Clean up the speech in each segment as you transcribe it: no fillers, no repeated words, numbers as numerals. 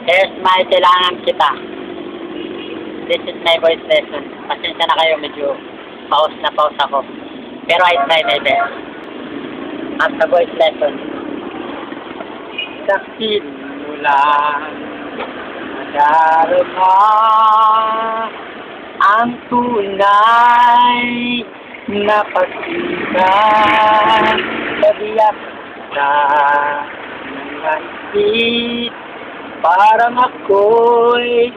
There's my kailangan kita. This is my voice lesson. Pasensya na kayo, medyo pause na pause ako. Pero I try my best. At sa voice lesson, sa simulan, nadarama ang tunay na pagsikat sa biyak na nangasit. Parang ako'y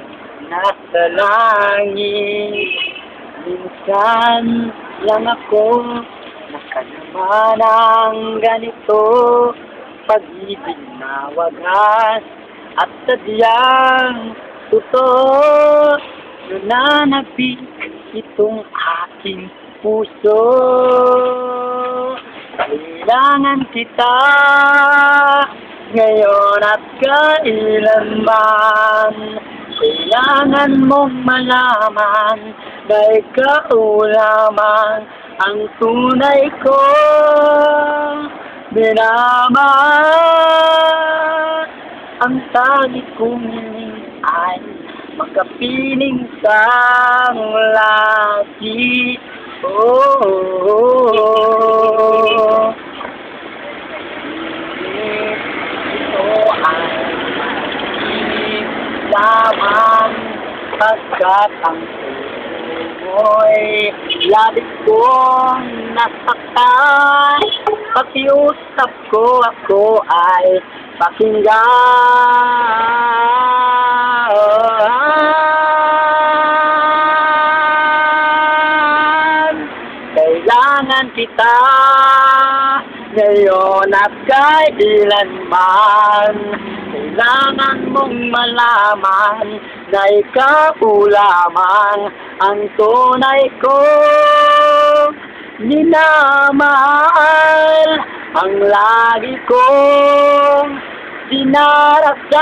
nasa langit. Minsan lang ako nakalaman ng ganito. Pag-ibig na wagas at sadyang totoo. Nananabik itong aking puso. Kailangan kita ngayon at kailanman. Kailangan mong malaman na ikaw lamang ang tunay ko minamahal. Ang tanging kong hiling ay magkapiling sang lagi. Oh, oh, oh. Lamang pagkat ang tuloy labis kong nasaktan. Pakiusap ko ako ay pakinggan. Kailangan kita ngayon at kailanman. Kailangan mong malaman na ikaw lamang ang tunay kong minamahal. Ang lagi kong dinarasal.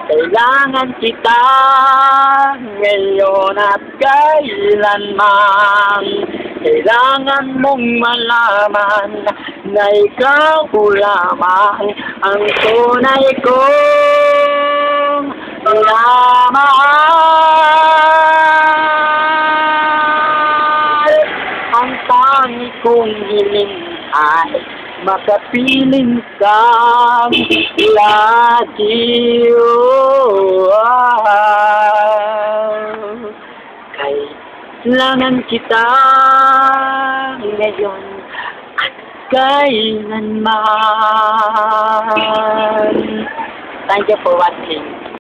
Kailangan kita ngayon at kailanman. Kailangan mong malaman na ikaw lamang ang tunay kong minamahal. Ang tangi kong hiling ay makapiling kang lagi. Kailangan kita ngayon at kailanman. Thank you for watching.